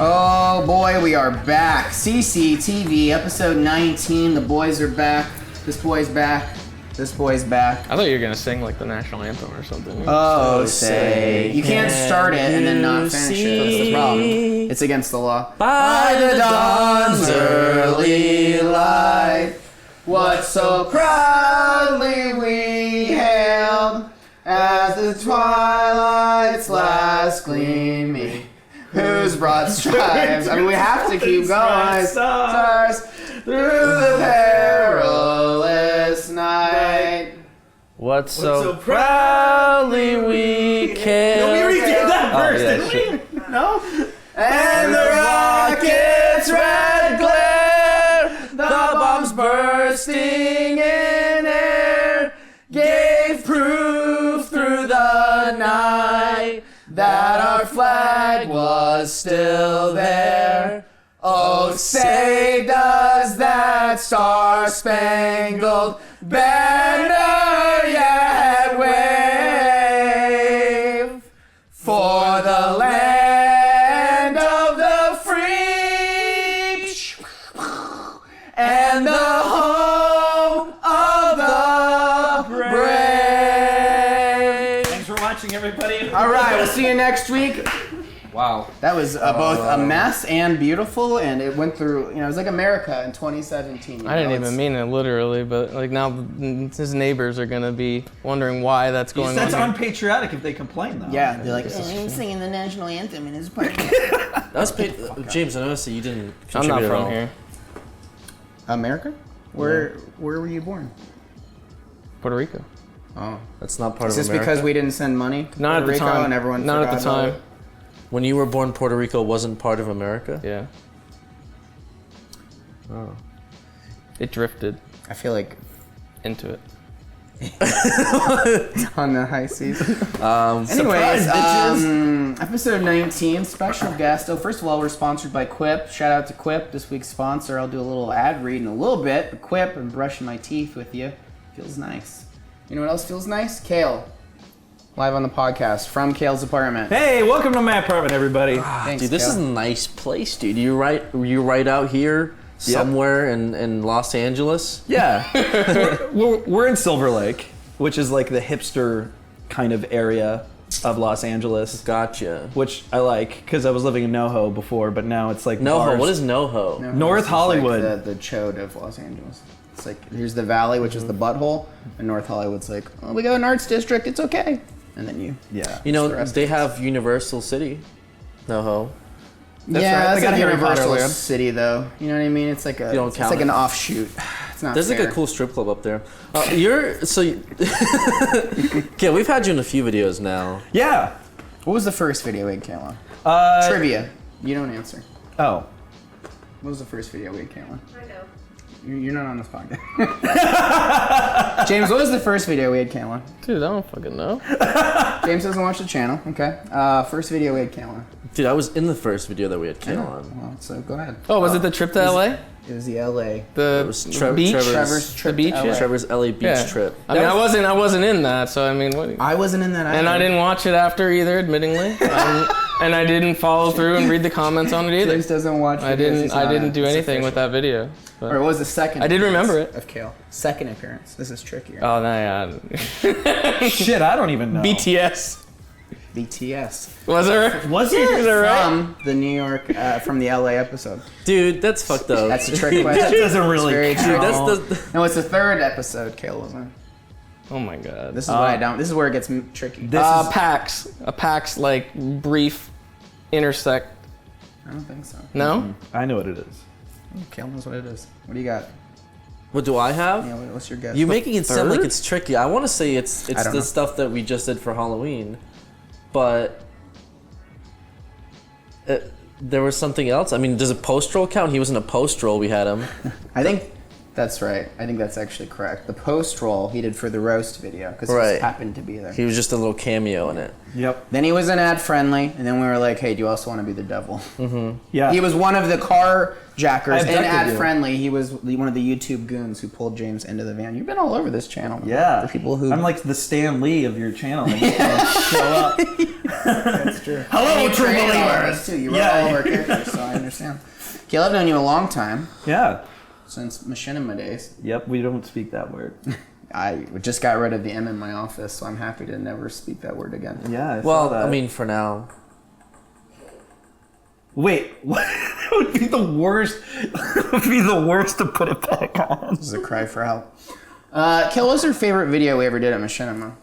Oh boy, we are back. CCTV, episode 19. The boys are back. This boy's back. This boy's back. I thought you were going to sing like the national anthem or something. Oh, say. You can't start it and then not finish it. That's the problem. It's against the law. By the dawn's early light, what so proudly we hailed, as the twilight's last gleaming, whose broad stripes, I mean, we have to keep going, stars, through the perilous night. What so proudly we carry. No, we already did that verse, didn't we? No? And the rocket's red glare, the bombs bursting in air, gave proof through the night that our flag was still there. Oh, say does that star-spangled banner yet wave for the land of the free and the home of the brave. Thanks for watching, everybody. All right, we'll see you next week. Wow. That was both a mess and beautiful, and it went through, it was like America in 2017. I didn't even mean it literally, but like now his neighbors are going to be wondering why that's going on. That's unpatriotic if they complain, though. Yeah, they're like, he's singing the national anthem in his party. That's James, I noticed that you didn't I'm not contribute at from all. here. America? Where were you born? Puerto Rico. Oh. That's not part Is of this America. because we didn't send money to Not at Puerto the Rico time. and everyone Not forgot at the about time. it? When you were born, Puerto Rico wasn't part of America? Yeah. Oh. It drifted I feel like into it. on the high seas. Surprise, Anyways, bitches. episode 19, special guest. Oh, first of all, we're sponsored by Quip. Shout out to Quip, this week's sponsor. I'll do a little ad read in a little bit, but Quip and brushing my teeth with you feels nice. You know what else feels nice? Kale. Live on the podcast from Kale's apartment. Hey, welcome to my apartment, everybody. Thanks, Dude, this Kale. is a nice place, dude. You right out here somewhere in Los Angeles? Yeah. we're in Silver Lake, which is like the hipster kind of area of Los Angeles. Gotcha. Which I like, because I was living in NoHo before, but now it's like NoHo, bars. what is NoHo? No, North this is Hollywood. Like the chode of Los Angeles. It's like, here's the valley, which is the butthole, and North Hollywood's like, oh, we got an arts district, it's okay. And then you... Yeah. You know, the rest they of it. have Universal City. NoHo. That's yeah, right. that's They got like Harry Potter Universal Land. City, though. You know what I mean? It's like a, don't it's count like it. an offshoot. It's not There's fair. like a cool strip club up there. Okay, we've had you in a few videos now. Yeah. What was the first video we had Kale on? Trivia. You don't answer. Oh. What was the first video we had Kale on? I know. You're not on this podcast. James, what was the first video we had Kale on? Dude, I don't fucking know. James doesn't watch the channel. Okay. First video we had Kale on. Dude, I was in the first video that we had Kale on. Well, so go ahead. Oh, was it the trip to LA? It was the LA. The It was beach? Trevor's trip the beach, to LA. yeah. Trevor's LA beach Yeah. trip. I mean, I wasn't in that, so I mean, what? I wasn't in that either. And I didn't watch it after either, admittingly. And I didn't follow through and read the comments on it either. James doesn't watch I videos, he's not didn't do it's anything with official. that video. But- Or it was the second I did remember appearance it. of Kale. Second appearance. This is trickier. Oh, no, yeah. Shit, I don't even know. BTS. BTS. Was there? Was it? Is that right? From the New York, from the LA episode. Dude, that's fucked up. That's a trick question. That doesn't really very count. true. That's the. No, it's the third episode Kale was on. Oh my god. This is what I don't. This is where it gets tricky. This is PAX. A PAX, like, brief intersect. I don't think so. No? I know what it is. Kale knows what it is. What do you got? What do I have? Yeah, what's your guess? You're making it sound like third? it's tricky. I want to say it's I don't the know. stuff that we just did for Halloween, but there was something else. I mean, does a post roll count? He was in a post roll. We had him. I think That's right. I think that's actually correct. The post roll he did for the roast video because he Right. just happened to be there. He was just a little cameo in it. Yep. Then he was in Ad Friendly, and then we were like, "Hey, do you also want to be the devil?" Yeah. He was one of the car jackers I in abducted Ad you. Friendly. He was one of the YouTube goons who pulled James into the van. You've been all over this channel. Yeah. The people who I'm like the Stan Lee of your channel. I just kinda show up. That's true. Hello, You true created all of believers. us, too. You wrote Yeah. all of our characters, so I understand. Caleb, I've known you a long time, Yeah. since Machinima days. Yep. We don't speak that word. I just got rid of the M in my office, so I'm happy to never speak that word again. Yeah. I saw Well, that. I mean, for now. Wait. What? That would be the worst. That would be the worst to put it back on. This is a cry for help. Kel, what's your favorite video we ever did at Machinima?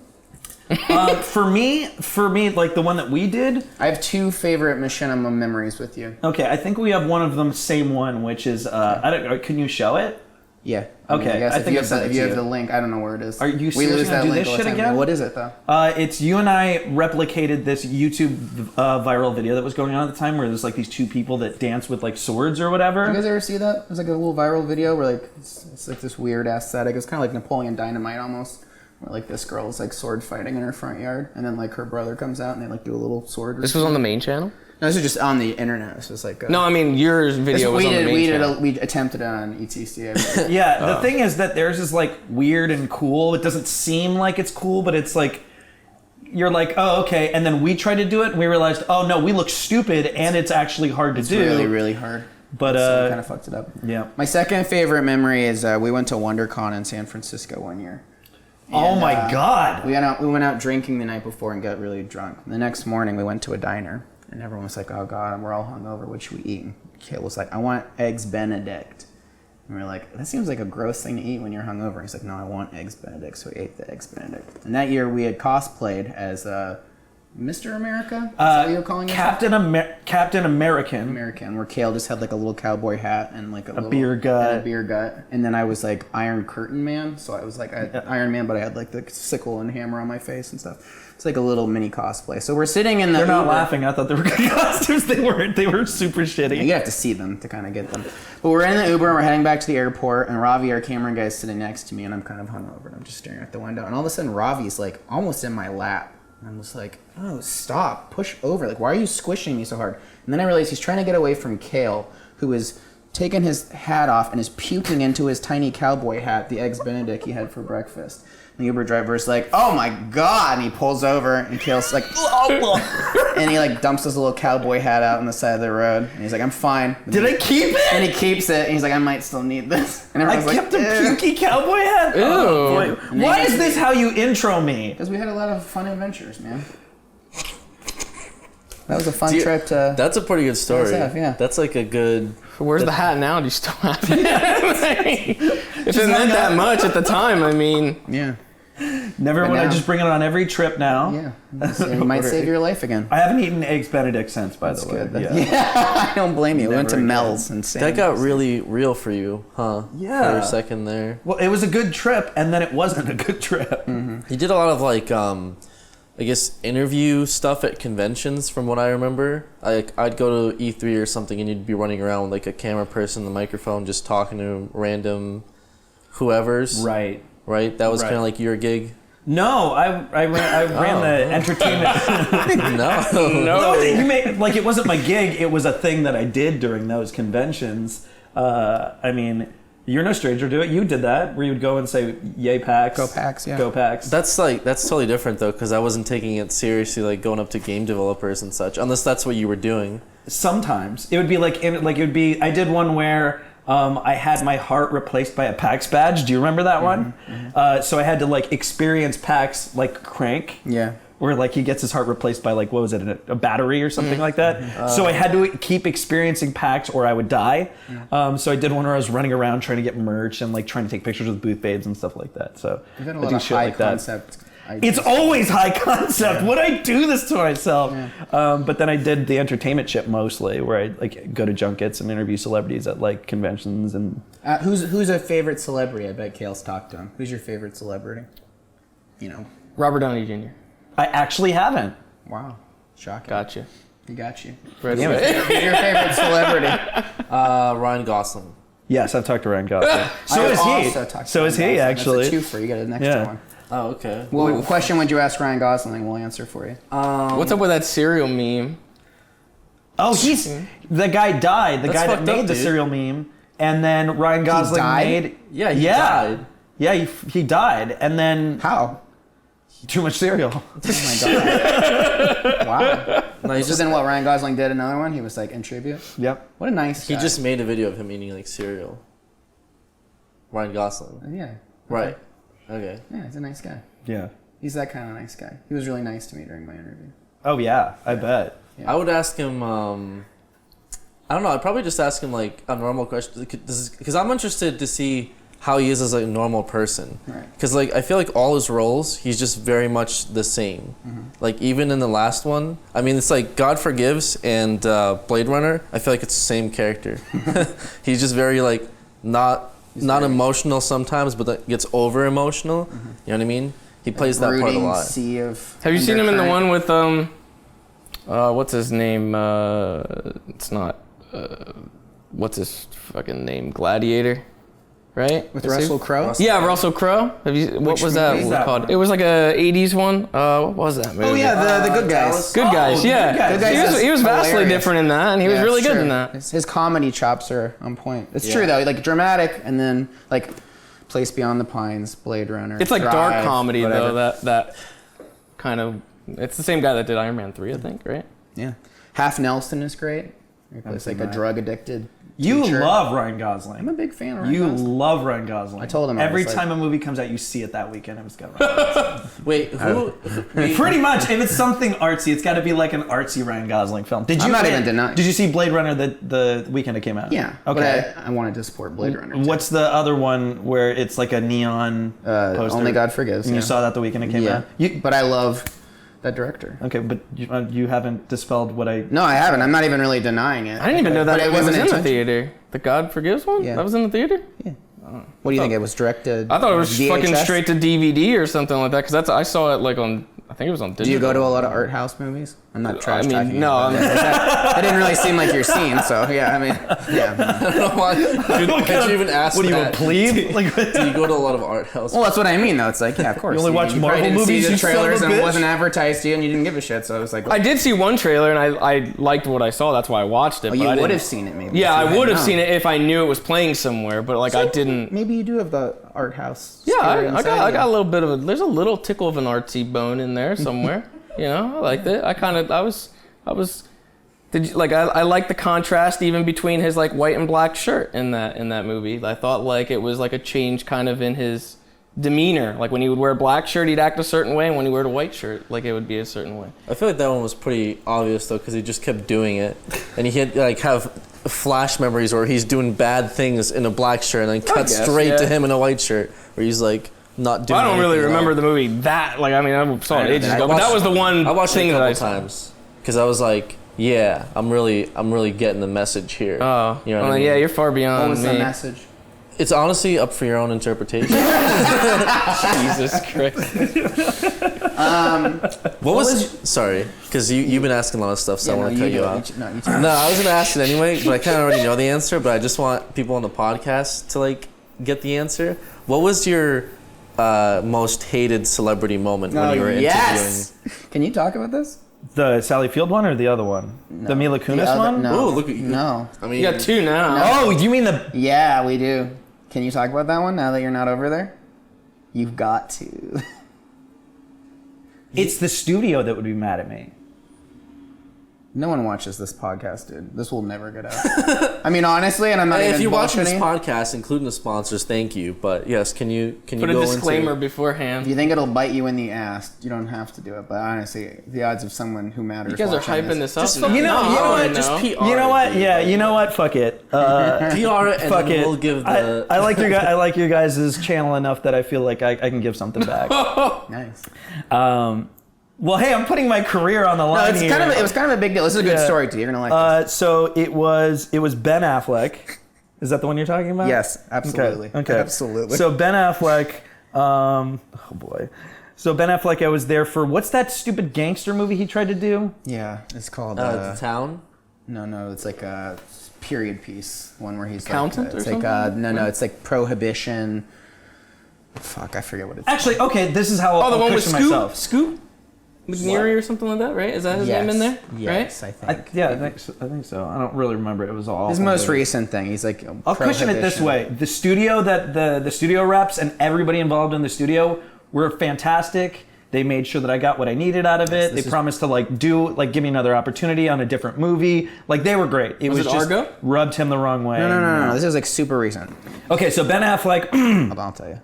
For me, like the one that we did. I have two favorite Machinima memories with you. Okay, I think we have one of them, same one, which is I don't know. Can you show it? Yeah. Okay, I guess I if think you I have, sent it if to you have you. the link, I don't know where it is. Are you We seriously lose gonna that do link this all the shit time. again? What is it though? It's you and I replicated this YouTube viral video that was going on at the time, where there's like these two people that dance with like swords or whatever. You guys ever see that? It was like a little viral video where like it's like this weird aesthetic. It's kind of like Napoleon Dynamite almost. Where like this girl is like sword fighting in her front yard, and then like her brother comes out and they like do a little sword. This was on the main channel? No, this was just on the internet. This was like No, I mean, your video was on the main channel. we attempted it on ETC. Yeah, the thing is that theirs is like weird and cool. It doesn't seem like it's cool, but it's like you're like, oh, okay. And then we tried to do it, and we realized, oh no, we look stupid, and it's actually hard to do. really, really hard. But So we kind of fucked it up. yeah. My second favorite memory is we went to WonderCon in San Francisco one year. Oh And, my god. We went out drinking the night before and got really drunk. The next morning we went to a diner and everyone was like, "Oh god, we're all hungover. What should we eat?" And Kale was like, "I want eggs Benedict." And we were like, "That seems like a gross thing to eat when you're hungover." He's like, "No, I want eggs Benedict." So we ate the eggs Benedict. And that year we had cosplayed as Mr. America. Is that what you were calling yourself? Captain American. American, where Kale just had like a little cowboy hat and like a little, beer gut. and a beer gut, and then I was like Iron Curtain Man, so I was like Iron Man, but I had like the sickle and hammer on my face and stuff. It's like a little mini cosplay. So we're sitting in the. They're not Uber. laughing. I thought they were good costumes. They weren't. They were super shitty. You have to see them to kind of get them. But we're in the Uber and we're heading back to the airport, and Ravi, our camera guy, is sitting next to me, and I'm kind of hungover, and I'm just staring out the window, and all of a sudden Ravi's like almost in my lap. And I'm just like, oh, stop, push over. Like, why are you squishing me so hard? And then I realized he's trying to get away from Kale, who is taking his hat off and is puking into his tiny cowboy hat, the eggs Benedict he had for breakfast. And the Uber driver is like, oh my god, and he pulls over, and Kale's like, and he like dumps his little cowboy hat out on the side of the road, and he's like, I'm fine. Did I keep it? And he keeps it, and he's like, I might still need this. And I everyone's kept like, a pukey cowboy hat? Ew. Oh, boy. And Why then- is this how you intro me? because we had a lot of fun adventures, man. That was a fun trip to... That's a pretty good story. yeah. That's like a good. Where's the hat now? Do you still have it? If it meant that much at the time, I mean, Yeah. Never But would I now- just bring it on every trip now. Yeah. So it might save your life again. I haven't eaten eggs Benedict since, by the way. Good. Yeah. I don't blame you. We went to Never again. Mel's and Sam's. That got really real for you, huh? Yeah. For a second there. Well, it was a good trip, and then it wasn't a good trip. You did a lot of like, I guess interview stuff at conventions, from what I remember. I'd go to E3 or something, and you'd be running around with like a camera person, the microphone, just talking to random whoever's. Right. Right. That was Right. kind of like your gig. No, I ran the entertainment. No, you made, like, it wasn't my gig. It was a thing that I did during those conventions. I mean, you're no stranger to it. You did that, where you would go and say, "Yay, PAX." Go PAX, yeah. Go PAX. That's totally different though, because I wasn't taking it seriously, like going up to game developers and such, unless that's what you were doing. Sometimes it would be like it would be. I did one where I had my heart replaced by a PAX badge. Do you remember that one? So I had to like experience PAX like Crank. Yeah. Where like he gets his heart replaced by like, what was it, a battery or something like that. So I had to keep experiencing PAX or I would die. So I did one where I was running around trying to get merch and like trying to take pictures with booth babes and stuff like that. So We've had a I lot do of shit high like that. concept ideas. It's always high concept. Would I do this to myself? Yeah. But then I did the entertainment shit mostly, where I like go to junkets and interview celebrities at like conventions and. Who's a favorite celebrity? I bet Kale's talked to him. Who's your favorite celebrity? You know. Robert Downey Jr. I actually haven't. Wow. Shocking. Gotcha. He got you. Right Who's away. your favorite celebrity? Ryan Gosling. Yes, I've talked to Ryan Gosling. So is he. So is he, actually. That's a twofer. You get an extra one. Oh, okay. Well, what question would you ask Ryan Gosling? We'll answer for you. What's up with that cereal meme? Oh, the guy died. The guy that made the cereal meme. And then Ryan Gosling made... Yeah, he died. Yeah, he died. And then... How? Too much cereal. Oh my god. Wow. No, so then what, Ryan Gosling did another one? He was like in tribute? Yep. What a nice guy. He just made a video of him eating like cereal. Ryan Gosling. Yeah. Right. Okay. Yeah, he's a nice guy. Yeah. He's that kind of nice guy. He was really nice to me during my interview. Oh yeah, I bet. Yeah. I would ask him, I don't know, I'd probably just ask him like a normal question. Because I'm interested to see how he is as like, a normal person. Right. Because like I feel like all his roles, he's just very much the same. Mm-hmm. Like even in the last one, I mean it's like God Forgives and Blade Runner. I feel like it's the same character. He's just very like not emotional sometimes, but that gets over emotional. Mm-hmm. You know what I mean? He plays that part a lot. Sea of Have you seen him in the one with what's his name? It's not what's his fucking name? Gladiator. Right? With Russell Crowe? Yeah, Russell Crowe. What was that called? It was like a 80s one. What was that movie? Oh yeah, the Good Guys. Good Guys, yeah. Good Guys He was vastly hilarious. Different in that, and he was really good in that. His comedy chops are on point. It's true though, like dramatic, and then like Place Beyond the Pines, Blade Runner. It's like Drive, dark comedy whatever. though. That kind of. It's the same guy that did Iron Man 3, I think, right? Yeah. Half Nelson is great. He plays like a drug addicted. You teacher. love Ryan Gosling. I'm a big fan of Ryan You Gosling. love Ryan Gosling. I told him every time a movie comes out, you see it that weekend. It was got Ryan Gosling. Wait, who? Pretty much. If it's something artsy, it's got to be like an artsy Ryan Gosling film. Did you? I'm not even denying. Did you see Blade Runner the weekend it came out? Yeah. Okay. But I wanted to support Blade Runner. What's the other one where it's like a neon poster? Only God Forgives. And you saw that the weekend it came out? But I love that director. Okay, but you haven't dispelled what I... No, I haven't. I'm not even really denying it. I didn't even know that But it was in the intentional. theater. The God Forgives one? Yeah. That was in the theater? Yeah. What do you think? It was directed? I thought it was VHS? fucking straight to DVD or something like that, because I saw it like on, I think it was on digital. Do you go to a lot of art house movies? I'm not trash talking. no. That didn't really seem like your scene, so yeah, I mean, yeah. I don't know why. Did you even ask What are you, a that? plebe? Like, Do you go to a lot of art houses? Well, that's what I mean, though. It's like, yeah, of course. You only watch probably Marvel didn't movies, see the you son of a trailers, and bitch? it wasn't advertised to you, and you didn't give a shit. So I was like, I did see one trailer, and I liked what I saw. That's why I watched it. oh, but you I would didn't- have seen it, maybe. Yeah, if you I had would have known. seen it if I knew it was playing somewhere, but like I didn't. Maybe you do have the art house. Yeah, spirit I inside you. got a little bit of a. There's a little tickle of an artsy bone in there somewhere. You know, I liked it. I was. Did you, like I like the contrast even between his like white and black shirt in that movie. I thought like it was like a change kind of in his demeanor. Like when he would wear a black shirt, he'd act a certain way, and when he wore a white shirt, like it would be a certain way. I feel like that one was pretty obvious though, because he just kept doing it, and he had like have flash memories where he's doing bad things in a black shirt, and then cut straight to him in a white shirt, where he's like not doing. Well, I don't really anything remember wrong. the movie that like I mean I saw it ages ago, but that was the one I watched thing it a that couple I saw. times because I was like, yeah, I'm really getting the message here. Oh, you know what I mean? yeah, you're far beyond What was me. the message? It's honestly up for your own interpretation. Jesus Christ. What was sorry, because you've been asking a lot of stuff, so I want to cut you off. No, you No, I was gonna ask it anyway, but I kind of already know the answer. But I just want people on the podcast to like get the answer. What was your most hated celebrity moment when you were yes. Can you talk about this? the Sally Field one or the other one? No. The Mila Kunis The other- one? No. Ooh, look at you. No. I mean, You got two now. Oh, you mean the... Yeah, we do. Can you talk about that one now that you're not over there? You've got to. It's the studio that would be mad at me. No one watches this podcast, dude. This will never get out. I mean, honestly, and I'm not Hey, even if you're watching this bullshitting. podcast, including the sponsors, thank you. But yes, can you Put go a disclaimer into? beforehand. If you think it'll bite you in the ass, you don't have to do it. But honestly, the odds of someone who matters. You guys are watching hyping this up. Just now. You know what? Just PR. You know what? Yeah, you know what? Fuck it. PR it, and Fuck then it. we'll give the. I like I like your guys' channel enough that I feel like I can give something back. Nice. Well, hey, I'm putting my career on the No, line it's here. it was kind of a big deal. This is a good Yeah. story too. You're gonna like this. So it was Ben Affleck. Is that the one you're talking about? Yes, absolutely. Okay. Absolutely. So Ben Affleck. Oh boy. So Ben Affleck, I was there for what's that stupid gangster movie he tried to do? yeah, it's called. The town. No, it's like a period piece. One where he's Accountant it's or like something? it's like prohibition. Fuck, I forget what it's Actually, okay, this is how Oh, the I'll one with cushion Scoop? myself. Scoop? McNeary or something like that, right? Is that his name in there? Yes, Right? I think. I think so. I don't really remember. It was all His most recent thing. He's like, I'll cushion it this way: the studio that the studio reps and everybody involved in the studio were fantastic. They made sure that I got what I needed out of it. They promised to give me another opportunity on a different movie. Like, they were great. It was just Argo? rubbed him the wrong way. No. This is like super recent. Okay, so Ben Affleck. I'll tell you.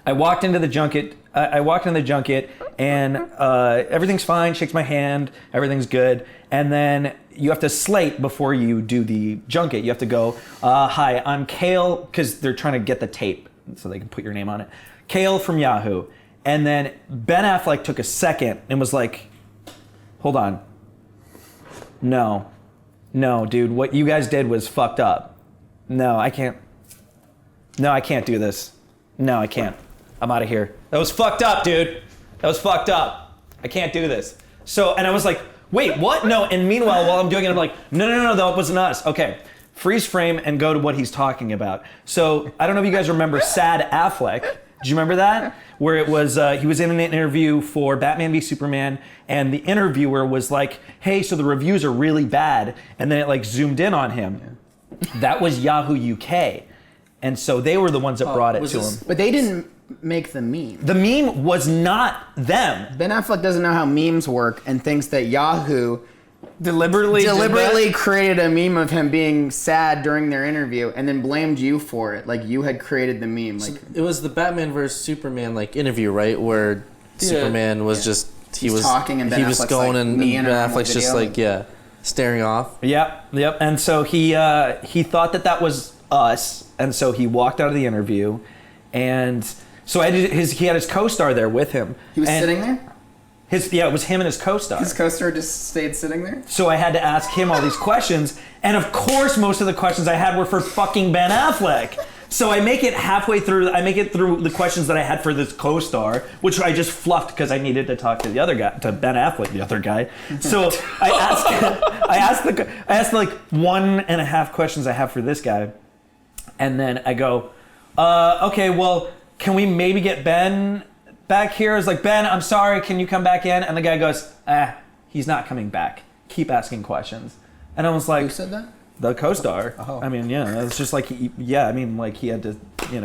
I walked into the junket. And everything's fine. Shakes my hand. Everything's good. And then you have to slate before you do the junket. You have to go, "Hi, I'm KHAIL," because they're trying to get the tape so they can put your name on it. KHAIL from Yahoo. And then Ben Affleck took a second and was like, "Hold on. No, dude. What you guys did was fucked up. No, I can't. No, I can't do this. No, I can't. I'm out of here. That was fucked up, dude. That was fucked up. I can't do this." So, and I was like, "Wait, what? No." And meanwhile, while I'm doing it, I'm like, no, that wasn't us. Okay, freeze frame and go to what he's talking about. So, I don't know if you guys remember Sad Affleck. Did you remember that? Where it was, he was in an interview for Batman v Superman, and the interviewer was like, "Hey, so the reviews are really bad." And then it like zoomed in on him. Yeah. That was Yahoo UK. And so they were the ones that brought it to him. But they didn't make the meme. The meme was not them. Ben Affleck doesn't know how memes work and thinks that Yahoo deliberately created a meme of him being sad during their interview and then blamed you for it. Like, you had created the meme. Like, it was the Batman vs Superman interview, right? Where Superman was just he was talking and Ben he was Affleck's going like, and me in a Ben normal Affleck's just video. staring off. Yep. And so he thought that was us, and so he walked out of the interview, and so he had his co-star there with him. He was sitting there? It was him and his co-star. His co-star just stayed sitting there? So I had to ask him all these questions, and of course most of the questions I had were for fucking Ben Affleck. So I make it halfway through, through the questions that I had for this co-star, which I just fluffed because I needed to talk to the other guy, to Ben Affleck, the other guy. So I asked like 1.5 questions I have for this guy, and then I go, "Okay, well, can we maybe get Ben back here?" I was like, "Ben, I'm sorry, can you come back in?" And the guy goes, "He's not coming back. Keep asking questions." And I was like, Who said that? The co-star. Oh. I mean, yeah, it's just like, he had to,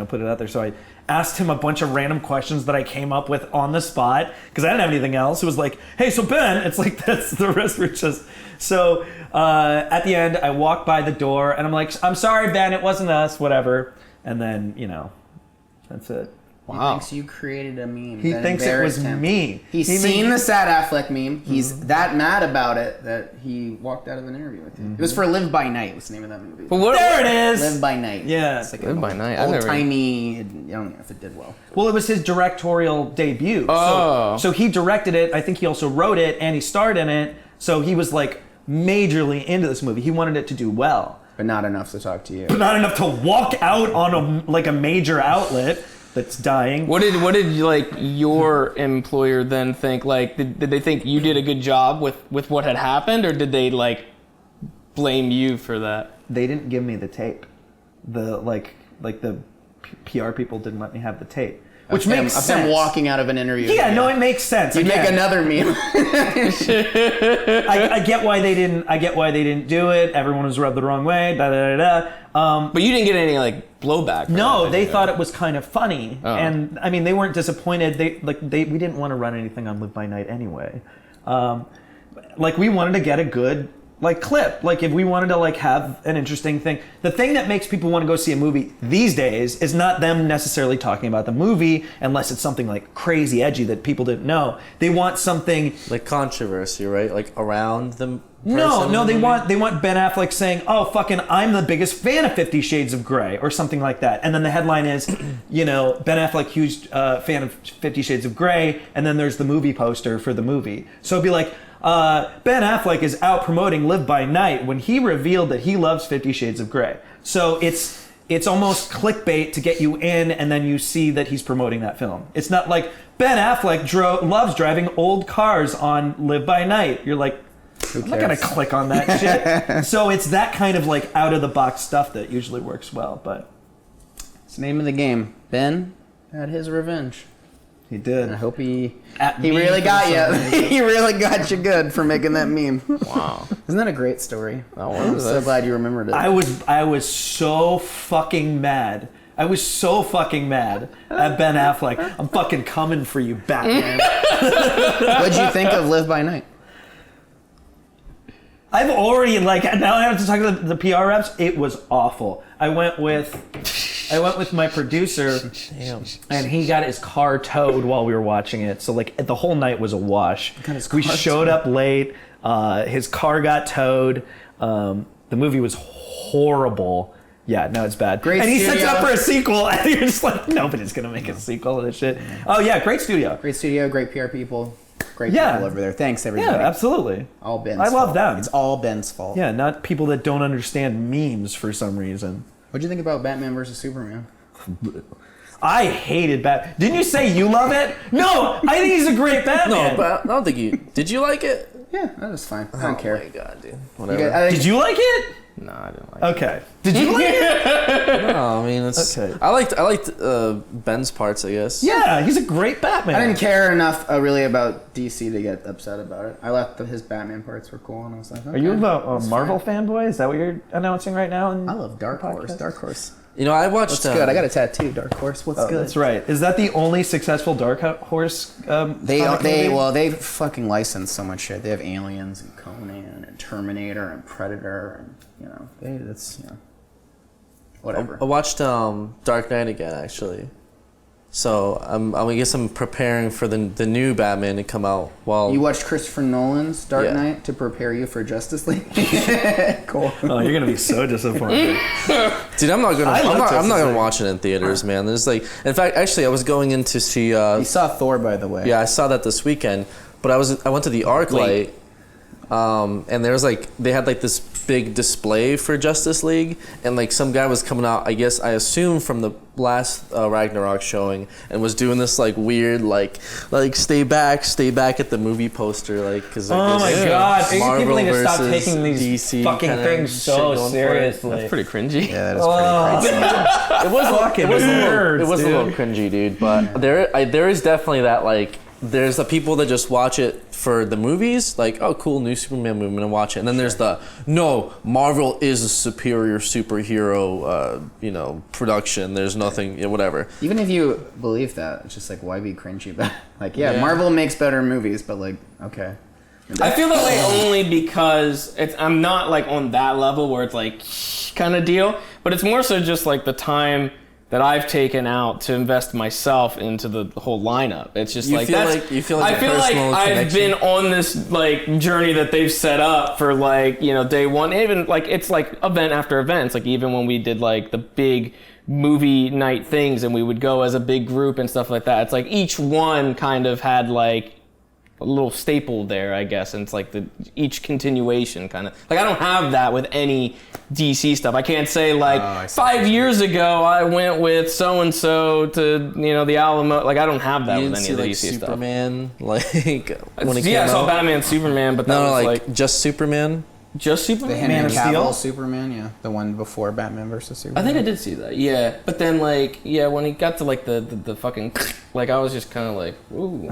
put it out there. So I asked him a bunch of random questions that I came up with on the spot because I didn't have anything else. It was like, "Hey, so Ben," it's like, that's the rest were just. So at the end, I walked by the door and I'm like, "I'm sorry, Ben, it wasn't us, whatever." And then, that's it. He thinks you created a meme. He that thinks it was embarrassed him. me. He's seen the Sad Affleck meme. He's that mad about it that he walked out of an interview with you. It was for Live by Night. What's the name of that movie? There it is. Live by Night. Yeah. It's like Live by Night. I Old never- timey. I don't know if it did well. Well, it was his directorial debut. Oh. So he directed it. I think he also wrote it and he starred in it. So he was like majorly into this movie. He wanted it to do well. But not enough to talk to you. Not enough to walk out on a major outlet that's dying. What did your employer then think? Like, did they think you did a good job with what had happened, or did they blame you for that? They didn't give me the tape. The PR people didn't let me have the tape, which makes sense. Of them walking out of an interview. Yeah, no, it makes sense. You make another meme. I get why they didn't. I get why they didn't do it. Everyone was rubbed the wrong way. Da da da da. But you didn't get any blowback. No, they thought it was kind of funny, Oh. and I mean they weren't disappointed. We didn't want to run anything on Live by Night anyway. We wanted to get a good clip. If we wanted to have an interesting thing. The thing that makes people want to go see a movie these days is not them necessarily talking about the movie, unless it's something crazy edgy that people didn't know. They want something Controversy, right? Around the No, they want Ben Affleck saying, "Oh, fucking, I'm the biggest fan of 50 Shades of Grey," or something like that. And then the headline is, Ben Affleck, huge fan of 50 Shades of Grey, and then there's the movie poster for the movie. So it'd be like, Ben Affleck is out promoting Live by Night when he revealed that he loves 50 Shades of Grey. So it's almost clickbait to get you in, and then you see that he's promoting that film. It's not like Ben Affleck loves driving old cars on Live by Night. You're like, I'm not gonna click on that shit. So it's that kind of like out of the box stuff that usually works well. But it's the name of the game. Ben had his revenge. he did. And I hope he Me really for got some you. reason. He really got you good for making that meme. Wow. Isn't that a great story? That was I'm so glad you remembered it. I was so fucking mad. I was so fucking mad at Ben Affleck. I'm fucking coming for you, Batman. What'd you think of Live by Night? I've already now I have to talk to the PR reps. It was awful. I went with my producer. Damn. And he got his car towed while we were watching it. So the whole night was a wash. We showed up late. His car got towed. The movie was horrible. Yeah, no, it's bad. Great and he studio. sets up for a sequel, and you're just like, nobody's gonna make a sequel of this shit. Oh yeah, great studio. Great studio, great PR people, great Yeah. people over there. Thanks, everybody. Yeah, absolutely. All Ben's I love fault. them. It's all Ben's fault. Yeah, not people that don't understand memes for some reason. What'd you think about Batman versus Superman? I hated Batman. Didn't you say you love it? No, I think he's a great Batman. No, but I don't think you. Did you like it? Yeah, that was fine. I don't Oh care. my god, dude. You Whatever. guys- I think- Did you like it? No, I didn't like it. Okay. Did you like it? No, I mean it's. Okay. I liked Ben's parts, I guess. Yeah, he's a great Batman. I didn't care enough really about DC to get upset about it. I thought his Batman parts were cool, and I was like, okay, Are you a that's Marvel fine. fanboy? Is that what you're announcing right now? I love Dark Horse. podcast? Dark Horse. You know, I watched. What's good? I got a tattoo. Dark Horse. What's Oh, good? that's right. Is that the only successful Dark Horse? They fucking license so much shit. They have Aliens and Conan and Terminator and Predator and whatever. I watched Dark Knight again, actually. So I guess I'm preparing for the new Batman to come out. While You watched Christopher Nolan's Dark Yeah. Knight to prepare you for Justice League. Cool. Oh, you're gonna be so disappointed. dude, I'm not I love Justice gonna League. watch it in theaters, man. There's in fact, actually, I was going in to see. You saw Thor, by the way. Yeah, I saw that this weekend, but I went to the ArcLight, and there was they had this big display for Justice League, and some guy was coming out, I guess I assume from the last Ragnarok showing, and was doing this weird stay back at the movie poster, because Oh my god! Marvel People need to stop versus taking these DC fucking kinda things shit so going for it. seriously. That's pretty cringy. Yeah, that is pretty crazy. It was Fucking it was nerds, a little dude. cringy, dude. But there is definitely that there's the people that just watch it for the movies, oh cool, new Superman movie, I'm gonna watch it. And then there's no, Marvel is a superior superhero production. There's nothing, whatever. Even if you believe that, it's just why be cringy about it? Yeah, Marvel makes better movies, but okay. I feel that way only because I'm not on that level where it's kind of deal, but it's more so just the time that I've taken out to invest myself into the whole lineup. It's just You feel that's. you feel I a feel like personal I've connection. been on this journey that they've set up for day one. Even it's event after event. It's even when we did the big movie night things and we would go as a big group and stuff like that. It's each one kind of had a little staple there, I guess, and it's each continuation kind of I don't have that with any DC stuff. I can't say 5 years ago I went with so and so to the Alamo. I don't have that You with didn't any of the see DC Superman when it stuff. came I saw out? Batman, Superman, but that was just Superman. just The Superman. Henry Man of Steel? Cavill Superman, yeah, the one before Batman versus I Superman. think I did see that, yeah. But then when he got to the fucking I was just kind of ooh.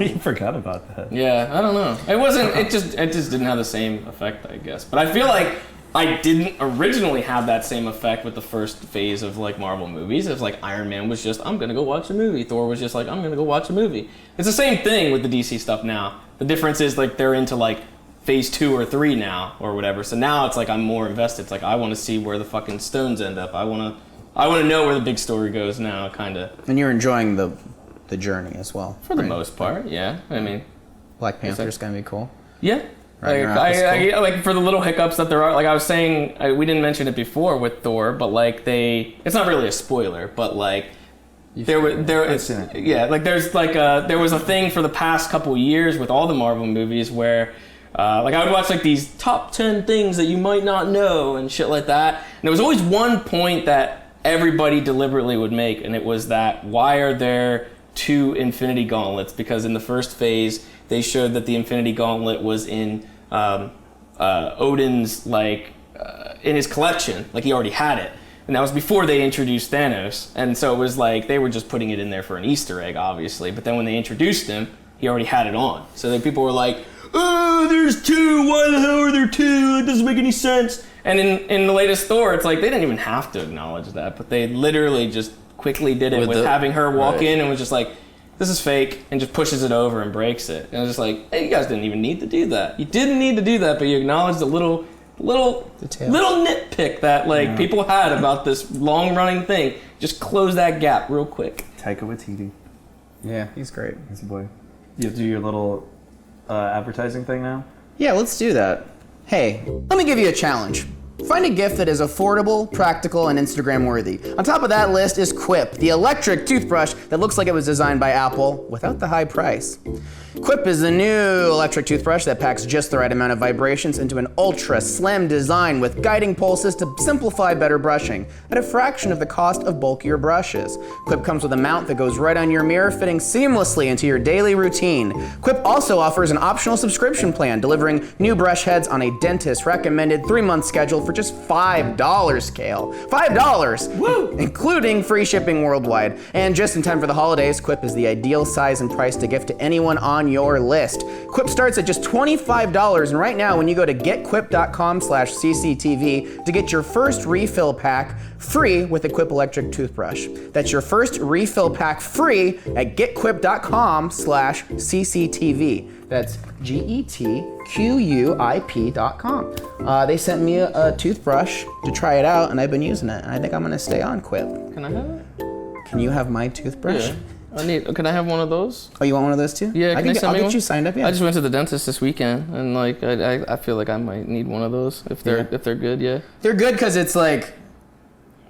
You forgot about that. Yeah, I don't know. It wasn't. It just didn't have the same effect, I guess. But I feel like I didn't originally have that same effect with the first phase of Marvel movies. It was Iron Man was just, I'm gonna go watch a movie. Thor was just I'm gonna go watch a movie. It's the same thing with the DC stuff now. The difference is they're into phase 2 or 3 now or whatever. So now it's I'm more invested. It's I want to see where the fucking stones end up. I want to know where the big story goes now, kind of. And you're enjoying the journey as well. For the most part, yeah. I mean, Black Panther's gonna be cool. yeah. Ragnarok is I for the little hiccups that there are, I was saying, we didn't mention it before with Thor, but it's not really a spoiler, but there was a thing for the past couple years with all the Marvel movies where I would watch these top 10 things that you might not know and shit like that, and there was always one point that everybody deliberately would make, and it was that why are there 2 Infinity Gauntlets? Because in the first phase they showed that the Infinity Gauntlet was in Odin's like in his collection. Like he already had it. And that was before they introduced Thanos. And so it was like they were just putting it in there for an Easter egg, obviously. But then when they introduced him, he already had it on. So then people were like, oh, there's two. Why the hell are there two? That doesn't make any sense. And in the latest Thor, it's like they didn't even have to acknowledge that. But they literally just quickly did it with having her walk in and was just like, this is fake, and just pushes it over and breaks it. And I was just like, hey, you guys didn't even need to do that. You didn't need to do that, but you acknowledged a little nitpick that people had about this long running thing. Just close that gap real quick. Taika Waititi. Yeah, he's great. He's a boy. You do your little advertising thing now? Yeah, let's do that. Hey, let me give you a challenge. Find a gift that is affordable, practical, and Instagram worthy. On top of that list is Quip, the electric toothbrush that looks like it was designed by Apple without the high price. Quip is a new electric toothbrush that packs just the right amount of vibrations into an ultra slim design with guiding pulses to simplify better brushing at a fraction of the cost of bulkier brushes. Quip comes with a mount that goes right on your mirror, fitting seamlessly into your daily routine. Quip also offers an optional subscription plan, delivering new brush heads on a dentist recommended 3-month schedule for just $5, Kale. $5! Woo! Including free shipping worldwide. And just in time for the holidays, Quip is the ideal size and price to gift to anyone on your list. Quip starts at just $25, and right now when you go to getquip.com/cctv to get your first refill pack free with a Quip electric toothbrush. That's your first refill pack free at getquip.com/cctv. That's GETQUIP.com. They sent me a toothbrush to try it out, and I've been using it, and I think I'm gonna stay on Quip. Can I have it? Can you have my toothbrush? Yeah. Can I have one of those? Oh, you want one of those too? Yeah, I'll get you signed up. Yeah. I just went to the dentist this weekend, and like I feel like I might need one of those if they're good. Yeah. They're good because it's like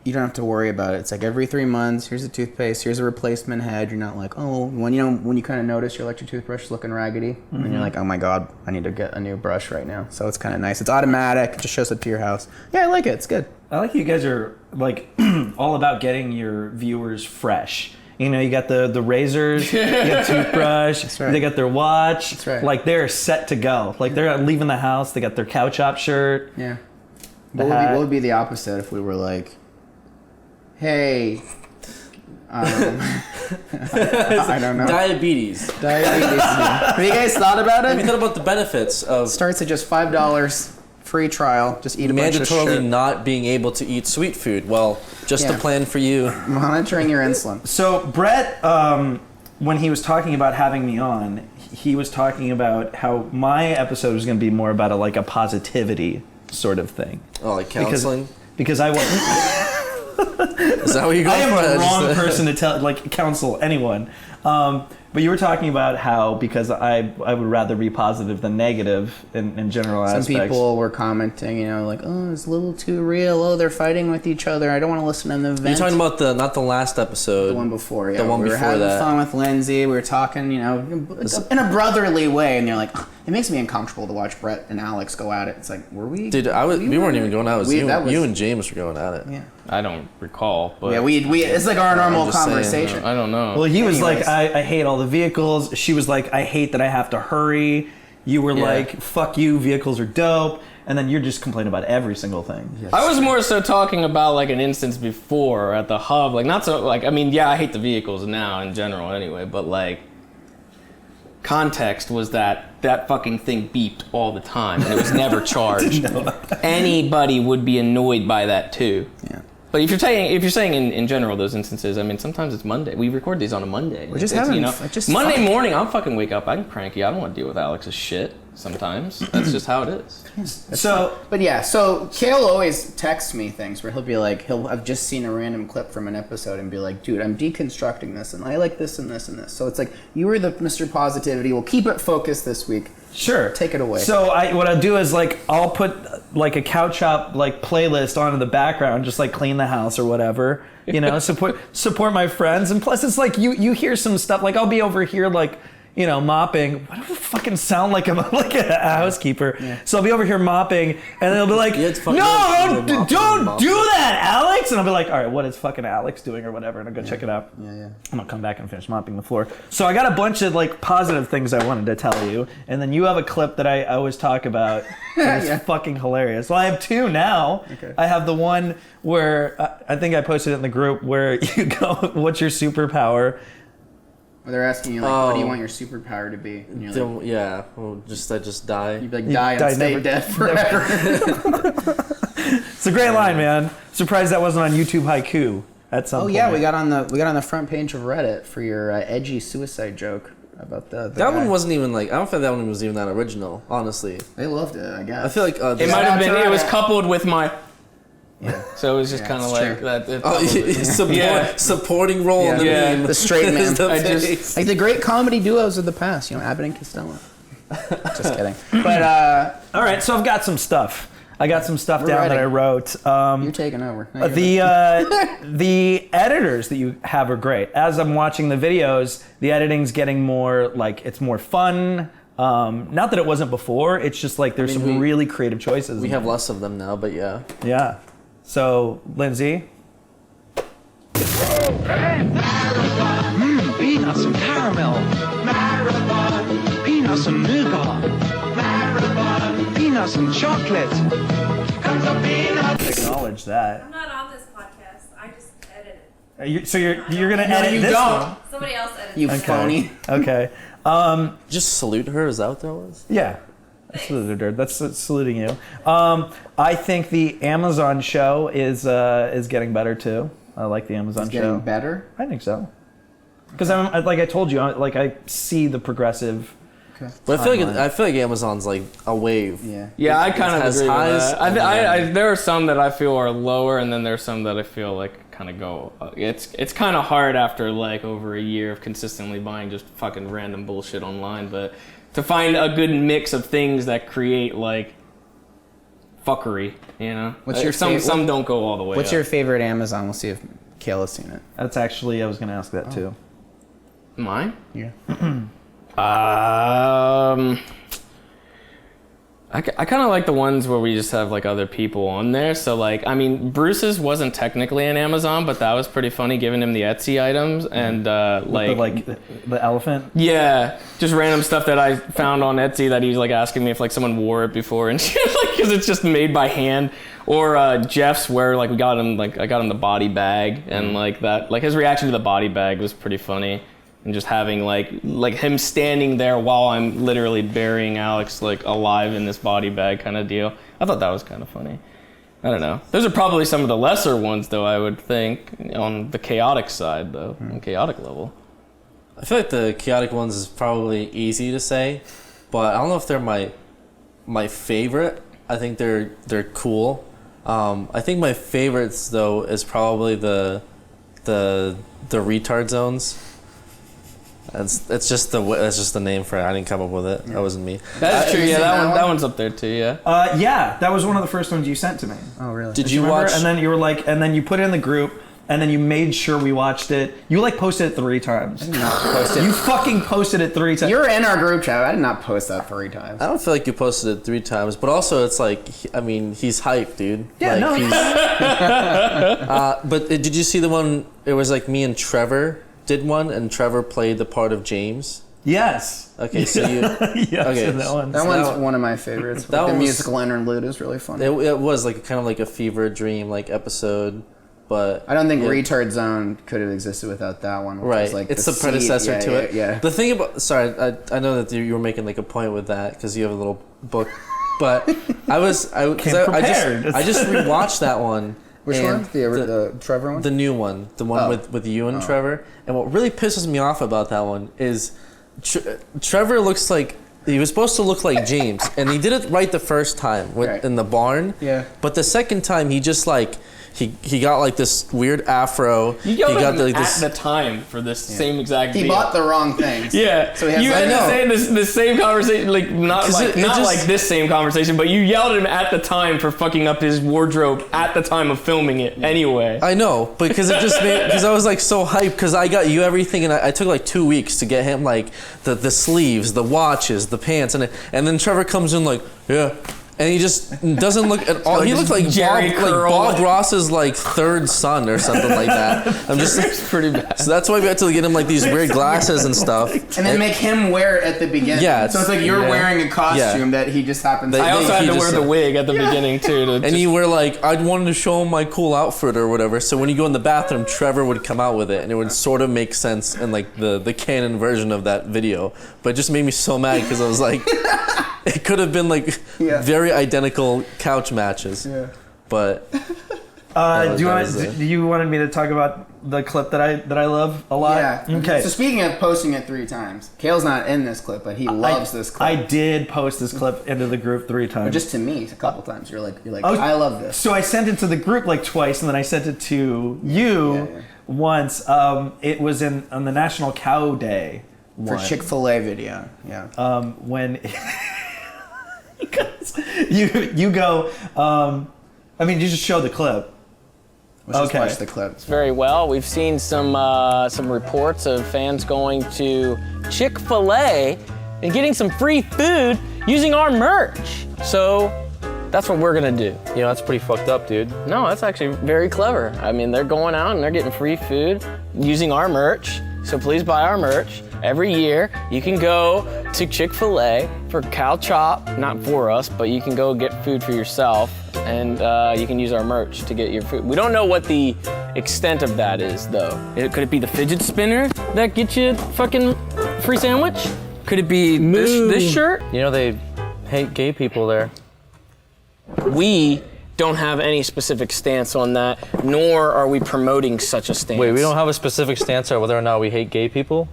you don't have to worry about it. It's like every 3 months. Here's a toothpaste. Here's a replacement head. You're not like, oh, when you kind of notice your electric toothbrush is looking raggedy, and you're like, oh my god, I need to get a new brush right now. So it's kind of nice. It's automatic. It just shows up to your house. Yeah, I like it. It's good. I like you guys are like all about getting your viewers fresh. You know, you got the razors, you got toothbrush, That's right. They got their watch. That's right. Like they're set to go. Like they're leaving the house, they got their cow chop shirt. Yeah. What would be the opposite if we were like, hey, I don't know. Diabetes. Have you guys thought about Have you it? thought about the benefits of Starts at just $5, free trial. Just eat a bunch of mandatorily shit. not being able to eat sweet food? Well, just a plan for you. Monitoring your insulin. So Brett, when he was talking about having me on, he was talking about how my episode was going to be more about a positivity sort of thing. Oh, like counseling? Because I wasn't. Is that what you're going I am for? the wrong person to counsel anyone. But you were talking about how because I would rather be positive than negative in general aspects. Some people were commenting, like, oh, it's a little too real. Oh, they're fighting with each other. I don't want to listen to the event. You're talking about not the last episode. The one before, yeah. The one we were before having that. fun with Lindsay. We were talking, in a brotherly way. And they're like, oh, it makes me uncomfortable to watch Brett and Alex go at it. It's like, were we? Dude, we weren't even going at it. You and James were going at it. Yeah. I don't recall, but Yeah, we it's like our normal just saying, conversation. I don't know. Well, he was Anyways. like, I hate all the vehicles. She was like, I hate that I have to hurry. You were like, fuck you, vehicles are dope. And then you're just complaining about every single thing. Yes. I was more so talking about like an instance before at the hub, like not so like I mean, yeah, I hate the vehicles now in general anyway, but like context was that fucking thing beeped all the time and it was never charged. Anybody would be annoyed by that too. Yeah. But if you're saying in general those instances, I mean sometimes it's Monday. We record these on a Monday. We're just It's, having Monday fun. morning. I'll fucking wake up. I'm cranky. I don't want to deal with Alex's shit. Sometimes that's just how it is. But yeah, so Kale always texts me things where he'll be like, I've just seen a random clip from an episode and be like, dude, I'm deconstructing this and I like this and this and this. So it's like, you were the Mr. Positivity. We'll keep it focused this week. Sure. Take it away. So what I'll do is I'll put a cow chop playlist on in the background, just clean the house or whatever. Support my friends. And plus it's you hear some stuff I'll be over here mopping. Why do I fucking sound like I'm like a housekeeper? Yeah. So I'll be over here mopping, and they'll be like, "No, don't do that, Alex!" And I'll be like, "All right, what is fucking Alex doing or whatever?" And I'll go check it out. Yeah. I'm gonna come back and finish mopping the floor. So I got a bunch of like positive things I wanted to tell you, and then you have a clip that I always talk about. And it's fucking hilarious. Well, I have two now. Okay. I have the one where I think I posted it in the group where you go, "What's your superpower?" They're asking you, like, what do you want your superpower to be? And you're like, I just die. You'd be like, die and stay dead forever. It's a great line, man. Surprised that wasn't on YouTube Haiku at some point. Yeah, we got on the front page of Reddit for your edgy suicide joke about the that guy. one wasn't even like, I don't think that one was even that original, honestly. They loved it, I guess. I feel like it might have been. It was coupled with my. Yeah. So it was just kind of like true. that. Supporting role in the meme. The straight man. Like the great comedy duos of the past, Abbott and Costello. Just kidding. But all right, so I've got some stuff. I got some stuff down that I wrote. You're taking over. The editors that you have are great. As I'm watching the videos, the editing's getting more like it's more fun. Not that it wasn't before. It's just like there's some really creative choices. We have less of them now, but yeah. Yeah. So, Lindsay. Peanuts and caramel. Marathon. Peanuts and nougat. Marathon. Peanuts and chocolate. Acknowledge that. I'm not on this podcast. I just edit it. So you're gonna edit this one? Somebody else edits You it. phony. Okay. Just salute her. Is that what that was? Yeah. I saluted her. That's saluting you. I think the Amazon show is getting better too. I like the Amazon show. Getting better? I think so. Because I'm like I told you, I see the progressive. Okay. But I feel like Amazon's like a wave. Yeah, I kind of has agree highs with that. There are some that I feel are lower, and then there's some that I feel like kind of go. It's kind of hard after like over a year of consistently buying just fucking random bullshit online, but to find a good mix of things that create like fuckery, What's your some don't go all the way. What's up. your favorite Amazon? We'll see if Kale has seen it. That's actually I was going to ask that too. Mine? Yeah. I kind of like the ones where we just have like other people on there. So like, I mean, Bruce's wasn't technically an Amazon, but that was pretty funny, giving him the Etsy items and the elephant. Yeah, just random stuff that I found on Etsy that he's like asking me if like someone wore it before and shit, like because it's just made by hand. Or Jeff's where like I got him the body bag and like that, like his reaction to the body bag was pretty funny. And just having like him standing there while I'm literally burying Alex like alive in this body bag kind of deal. I thought that was kind of funny. I don't know. Those are probably some of the lesser ones though, I would think, on the chaotic side though, on chaotic level. I feel like the chaotic ones is probably easy to say, but I don't know if they're my favorite. I think they're cool. I think my favorites though is probably the retard zones. It's just the name for it. I didn't come up with it. That wasn't me. That's true. Yeah, that one's up there too. Yeah. Yeah, that was one of the first ones you sent to me. Oh, really? Did you watch? And then you were like, and then you put it in the group, and then you made sure we watched it. You like posted it 3 times. I did not post it. You fucking posted it 3 times. You're in our group chat. I did not post that 3 times. I don't feel like you posted it 3 times, but also it's like, I mean, he's hyped, dude. Yeah, like, no. But did you see the one? It was like me and Trevor did one, and Trevor played the part of James. Yes. Okay, so you. Yes, okay, that one. That one's one of my favorites. The musical interlude is really funny. It was like kind of like a fever dream like episode, but I don't think Retard Zone could have existed without that one. Which right, was like it's the predecessor to it. Yeah. The thing about I know that you were making like a point with that because you have a little book, but I just rewatched that one. Which one? The Trevor one? The new one. The one with you and Trevor. And what really pisses me off about that one is Trevor looks like... He was supposed to look like James. And he did it right the first time in the barn. Yeah. But the second time, he just like... he got like this weird afro. You he got at this. the time for this same exact He deal. bought the wrong things. Yeah, So he has you I had to know. say this same conversation, like not like this same conversation, but you yelled at him at the time for fucking up his wardrobe at the time of filming it. Anyway, I know, because it just made because I was like so hyped because I got you everything and I took like 2 weeks to get him like the sleeves, the watches, the pants, and then Trevor comes in like yeah. And he just doesn't look at all. He looked like Bob Ross's like third son or something like that. I'm just it's pretty bad. so that's why we had to get him like these weird glasses and stuff. And then make him wear it at the beginning. Yeah, so it's like you're wearing a costume that he just happens to I also had to wear the wig at the Yeah. beginning too. And you were like, I wanted to show him my cool outfit or whatever. So when you go in the bathroom, Trevor would come out with it, and it would sort of make sense in like the canon version of that video. But it just made me so mad because I was like, it could have been like very identical couch matches. Yeah. But you wanted me to talk about the clip that I love a lot? Yeah. Okay. So speaking of posting it 3 times, Kale's not in this clip, but he loves this clip. I did post this clip into the group 3 times. But just to me, a couple times. You're like, I love this. So I sent it to the group like twice, and then I sent it to you once. It was on the National Cow Day For Chick-fil-A video. Yeah. When you go. I mean, you just show the clip. Let's just watch the clip. Very well. We've seen some reports of fans going to Chick-fil-A and getting some free food using our merch. So that's what we're gonna do. you know, that's pretty fucked up, dude. No, that's actually very clever. I mean, they're going out and they're getting free food using our merch. So please buy our merch. Every year, you can go to Chick-fil-A for cow chop, not for us, but you can go get food for yourself, and you can use our merch to get your food. We don't know what the extent of that is, though. Could it be the fidget spinner that gets you fucking free sandwich? Could it be this shirt? You know, they hate gay people there. We don't have any specific stance on that, nor are we promoting such a stance. Wait, we don't have a specific stance on whether or not we hate gay people?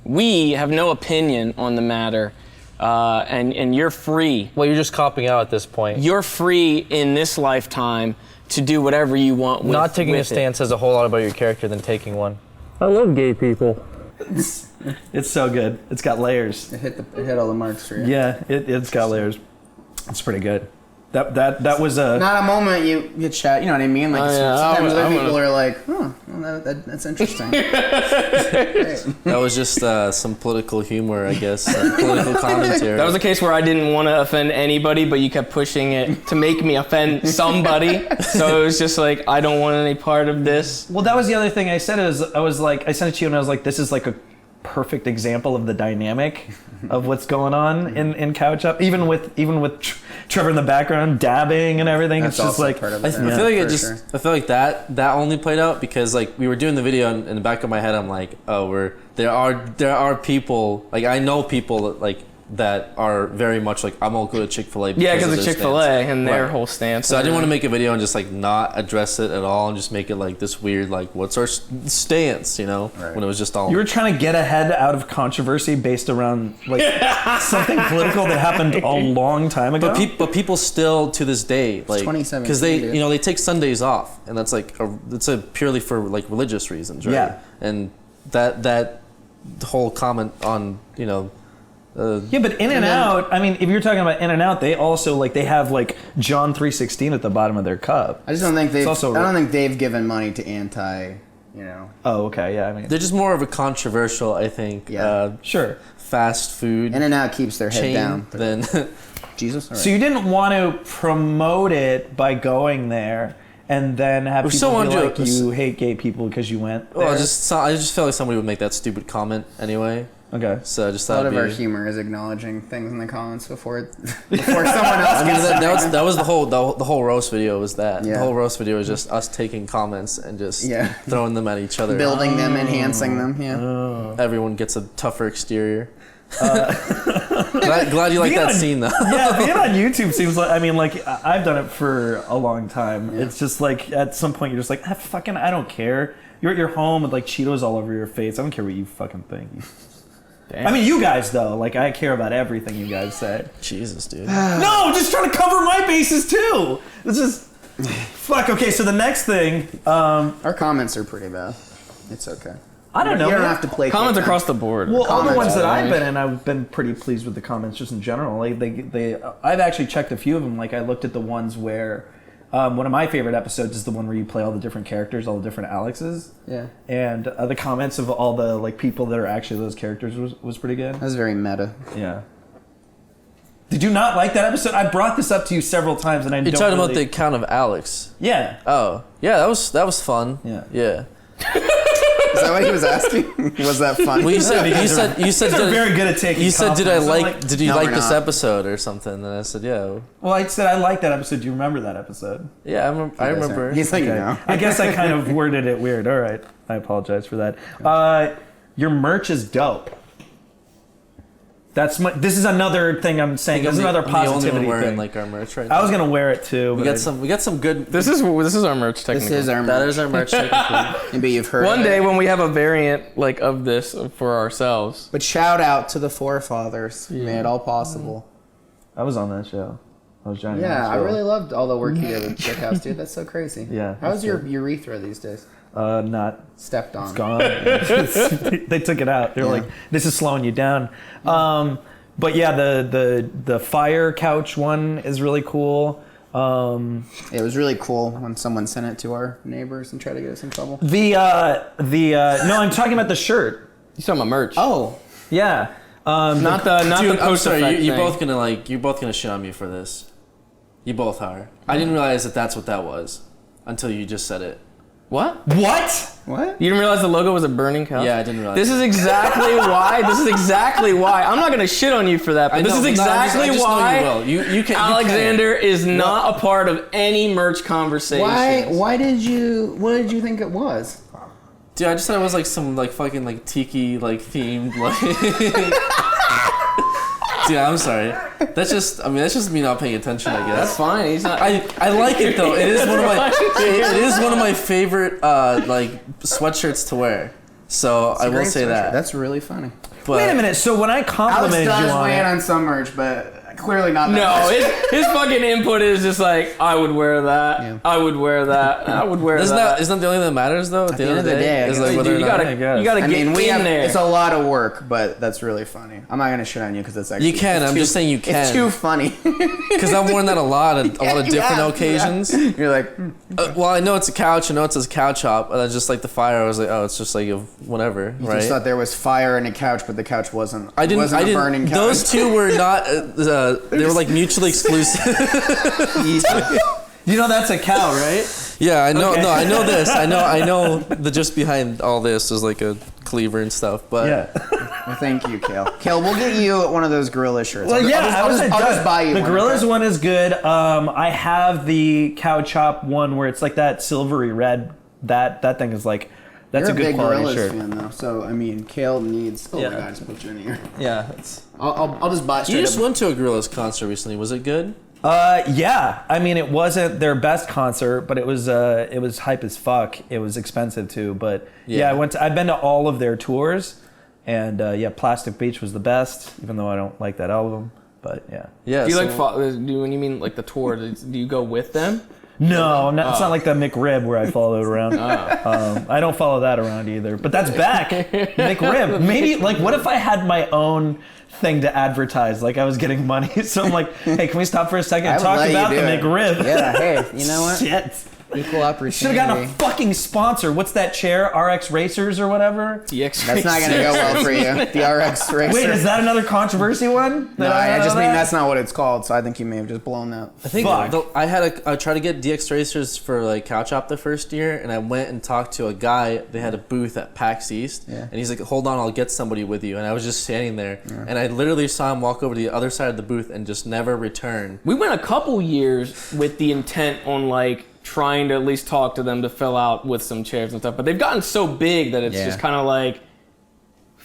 We have no opinion on the matter, and you're free. Well, you're just copping out at this point. You're free in this lifetime to do whatever you want with Not taking a stance says a whole lot about your character than taking one. I love gay people. It's so good. It's got layers. It hit all the marks for you. Yeah, it's got layers. It's pretty good. That was a not a moment you chat. You know what I mean? Like sometimes other people are like, "Oh, well, that's interesting." That was just some political humor, I guess. Political commentary. That was a case where I didn't want to offend anybody, but you kept pushing it to make me offend somebody. So it was just like, I don't want any part of this. Well, that was the other thing I said. I sent it to you and I was like, this is like a perfect example of the dynamic of what's going on in Couch Up. Even with Trevor in the background dabbing and everything. That's it's just like part of I it. feel like I feel like that only played out because like we were doing the video and in the back of my head I'm like, oh, there are people, like I know people that are very much like, I'm all good at Chick-fil-A. Yeah, because of Chick-fil-A and their whole stance. So I didn't want to make a video and just like not address it at all and just make it like this weird like, what's our stance, you know? Right. When it was just all. You were trying to get ahead out of controversy based around like something political that happened a long time ago. But people still to this day like, because they take Sundays off and that's like it's purely for like religious reasons, right? Yeah. And that whole comment on yeah, but In-N-Out, I mean, if you're talking about In-N-Out, they also they have like John 3:16 at the bottom of their cup. I just don't think they've given money to anti, Oh, okay, yeah. I mean, they're just more of a controversial, I think. Sure. Fast food. In-N-Out keeps their head down. Then Jesus. All right. So you didn't want to promote it by going there and then have people be like, you hate gay people because you went there? Well, I just felt like somebody would make that stupid comment anyway. Okay. So I just a thought lot of our humor is acknowledging things in the comments before someone else gets that was the whole roast video was that. Yeah. The whole roast video was just us taking comments and just throwing them at each other. Building them, enhancing them, yeah. Everyone gets a tougher exterior. Glad you like that scene though. Yeah, being on YouTube seems like, I mean, like I've done it for a long time. Yeah. It's just like at some point you're just like, I don't care. You're at your home with like Cheetos all over your face. I don't care what you fucking think. Damn. I mean, you guys though, like I care about everything you guys say. Jesus, dude. No, just trying to cover my bases too. It's just. Fuck. Okay, so the next thing. Our comments are pretty bad. It's okay. I don't know. You don't have to play Comments across the board. Well, all the ones that I've right? been in, I've been pretty pleased with the comments just in general. Like I've actually checked a few of them. Like I looked at the ones where one of my favorite episodes is the one where you play all the different characters, all the different Alexes. Yeah. And the comments of all the like people that are actually those characters was pretty good. That was very meta. Yeah. Did you not like that episode? I brought this up to you several times, and I You're don't talking really... about the account of Alex. Yeah. Oh, yeah, that was fun. Yeah. Yeah. Is that what he was asking? Was that fun? Well, you said They're very good at taking. You said did you No, like we're this not. episode or something? And I said yeah. Well, I said I like that episode. Do you remember that episode? Yeah, I remember. He's like, Okay. no. I guess I kind of worded it weird. All right, I apologize for that. Your merch is dope. This is another thing I'm saying. This is another positivity wearing thing. like our merch right now. I was gonna wear it too. We but got some good. This is our merch technically. This is our That merch. is our merch technically. Maybe you've heard One of day it. when we have a variant like of this for ourselves. But shout out to the forefathers. Who made it all possible. I was on that show. I was Johnny. Yeah, I Knoxville. really loved all the work you did with Chick House, dude. That's so crazy. Yeah, How's that's your good. urethra these days? Not Stepped on. it's gone. They took it out. They're like, this is slowing you down. But yeah, the fire couch one is really cool. It was really cool when someone sent it to our neighbors and tried to get us in trouble. No, I'm talking about the shirt. You talking about merch? Oh, Yeah. not the Dude, the I'm post sorry. effect You're thing. both gonna shit on me for this. You both are. I didn't realize that that's what that was until you just said it. What? What? what? You didn't realize the logo was a burning couch? Yeah, I didn't realize. This is exactly why. This is exactly why. I'm not gonna shit on you for that, but I this know, is but no, I just exactly know why you will. You can. Alexander is not a part of any merch conversation. What did you think it was? Dude, I just thought it was like some like fucking like tiki like themed like. Dude, I'm sorry. That's just me not paying attention. I guess. That's fine. He's not. I like it though. It is one of my it is one of my favorite like sweatshirts to wear. So I will say that. That's really funny. But Wait a minute. So when I Alex complimented you does on weigh in it, on some merch, but clearly not that No, much. his fucking input is just like, I would wear that. Yeah. I would wear that. I would wear isn't that. that the only thing that matters though? At the end of the day, I is guess. like whether Dude, or you not. gotta, I guess. you gotta I get mean, in there. it's a lot of work, but that's really funny. I'm not gonna shit on you because it's actually You can. it's I'm too- just saying you can. It's too funny. Because I've worn that a lot of different Yeah, occasions. yeah. You're like, Well, I know it's a couch. I know it says couch hop. And I just like the fire. I was like, oh, it's just like a whatever, you right? just thought there was fire in a couch, but the couch wasn't. I didn't. Wasn't I a didn't. burning couch. Those two were not. They were like mutually exclusive. you know that's a cow, right? Yeah, I know. Okay. No, I know this. I know the just behind all this is like a cleaver and stuff. But Yeah. Well, thank you, Kale. Kale, we'll get you one of those gorilla shirts. Well, yeah, I'll just buy you the one. Gorillas okay? one is good. I have the cow chop one where it's like that silvery red. That thing is like, that's You're a good big quality Gorillas shirt. fan, though. So I mean, Kale needs. Oh Yeah. my God, I just put you in here. Yeah. It's, I'll just buy. you straight just up- went to a Gorillaz concert recently. Was it good? yeah. I mean, it wasn't their best concert, but it was hype as fuck. It was expensive too, but yeah, I've been to all of their tours, and yeah, Plastic Beach was the best, even though I don't like that album. But yeah. Yeah. do you so- when you mean like the tour, do you go with them? No, it's not like the McRib where I followed around. I don't follow that around either. But that's back. McRib. Maybe, like, what if I had my own thing to advertise? Like, I was getting money. So I'm like, hey, can we stop for a second and I would talk let you about the do it. McRib? Yeah. Hey, you know what? Shit. Equal opportunity. Should have gotten a fucking sponsor. What's that chair? RX Racers or whatever? TX. That's not gonna go well for you. The RX racer. Wait, is that another controversy one? No, I just mean that's not what it's called. So I think you may have just blown that. I think Fuck. I tried to get DX Racers for like Couch Hop the first year, and I went and talked to a guy. They had a booth at PAX East, and he's like, "Hold on, I'll get somebody with you." And I was just standing there, and I literally saw him walk over to the other side of the booth and just never return. We went a couple years with the intent on like trying to at least talk to them to fill out with some chairs and stuff, but they've gotten so big that it's just kind of like,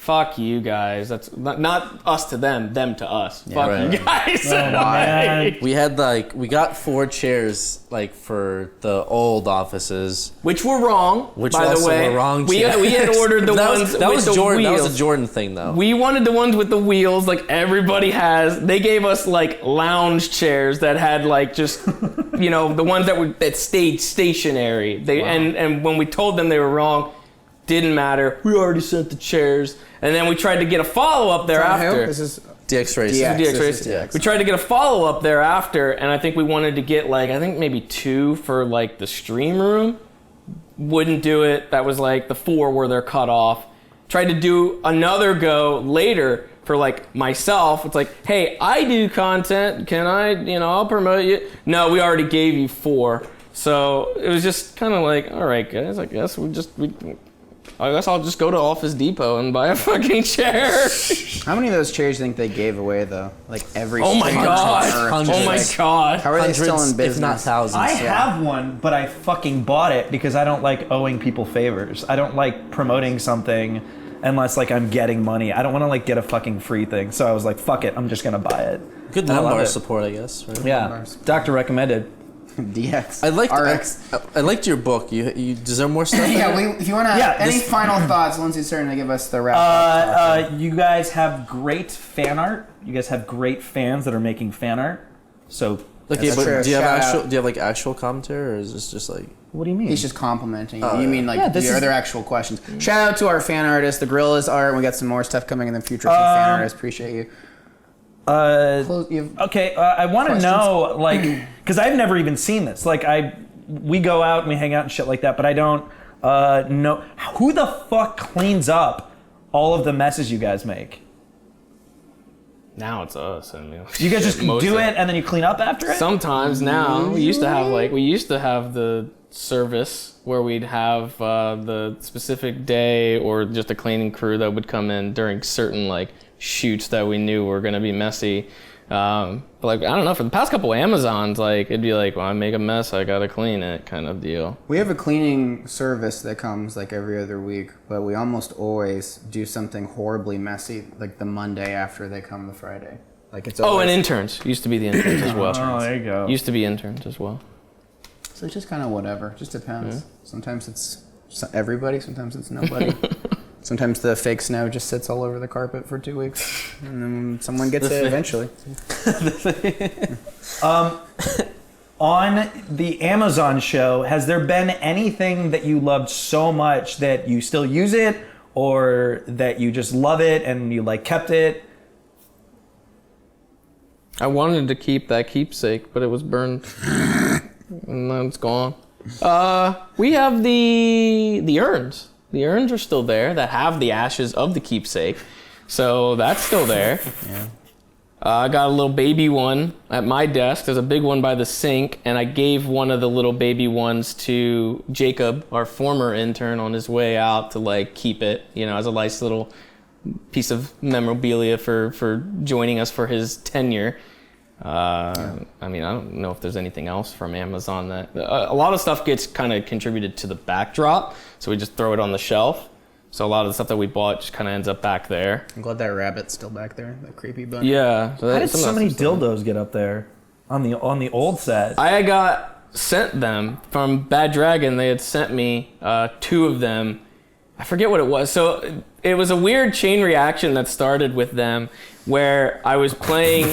fuck you guys. That's not us to them to us. Fuck right. you guys. Man. We had we got 4 chairs for the old offices, Which were wrong. which by also the way, were wrong we chairs. had ordered the that ones was, that with was the Jordan. wheels. That was a Jordan thing, though. We wanted the ones with the wheels, like everybody has. They gave us like lounge chairs that had like just, the ones that stayed stationary. And when we told them they were wrong, didn't matter. We already sent the chairs, and then we tried to get a follow up thereafter. This is DX Racing. DX. DX This Racing. is DX. We tried to get a follow up thereafter, and I think we wanted to get maybe 2 for like the stream room. Wouldn't do it. That was like the 4 where they're cut off. Tried to do another go later for like myself. It's like, hey, I do content. Can I, I'll promote you. No, we already gave you 4. So it was just kind of like, all right, guys, I guess I'll just go to Office Depot and buy a fucking chair. How many of those chairs do you think they gave away though? Like every. Oh my single god! person. Oh my god! How are they still in business? if not thousands. I have one, but I fucking bought it because I don't like owing people favors. I don't like promoting something unless like I'm getting money. I don't want to like get a fucking free thing. So I was like, fuck it, I'm just gonna buy it. Good And I love lumbar it. support, I guess. Right? Yeah, doctor recommended. DX. I liked your book. You is there more stuff? Yeah, if you want to. Yeah, any this- final thoughts? Lindsay's starting to give us the wrap up. You guys have great fan art. You guys have great fans that are making fan art. So Okay, That's but true. do you have Shout out. like actual commentary, or is this just like? what do you mean? He's just complimenting you. Oh, You yeah. mean like Yeah, this are is- there actual questions? Shout out to our fan artist, the Gorillas art. We got some more stuff coming in the future from fan artists. Appreciate you. Okay, I want to Questions? know, like, because I've never even seen this. Like, we go out and we hang out and shit like that, but I don't know who the fuck cleans up all of the messes you guys make. Now it's us. I mean, You guys just most do of- it and then you clean up after it. Sometimes now we used to have the service where we'd have the specific day or just a cleaning crew that would come in during certain like shoots that we knew were gonna be messy. But like I don't know, for the past couple Amazons, like it'd be like, well, I make a mess, I gotta clean it, kind of deal. We have a cleaning service that comes like every other week, but we almost always do something horribly messy like the Monday after they come the Friday. Like it's Oh, always, and interns used to be the interns as well. Oh, there you go. Used to be interns as well. so it's just kind of whatever. Just depends. Sometimes it's everybody, sometimes it's nobody. Sometimes the fake snow just sits all over the carpet for 2 weeks, and then someone gets it eventually. On the Amazon show, has there been anything that you loved so much that you still use it, or that you just love it and you like kept it? I wanted to keep that keepsake, but it was burned, and now it's gone. We have the urns. The urns are still there that have the ashes of the keepsake, so that's still there. Yeah. I got a little baby one at my desk. There's a big one by the sink, and I gave one of the little baby ones to Jacob, our former intern, on his way out to like keep it, as a nice little piece of memorabilia for joining us for his tenure. I mean, I don't know if there's anything else from Amazon that a lot of stuff gets kind of contributed to the backdrop, so we just throw it on the shelf. So a lot of the stuff that we bought just kind of ends up back there. I'm glad that rabbit's still back there, that creepy bunny. Yeah. So How did some so of that many stuff's still there. dildos get up there on the old set? I got sent them from Bad Dragon. They had sent me 2 of them. I forget what it was. So it was a weird chain reaction that started with them, where I was playing.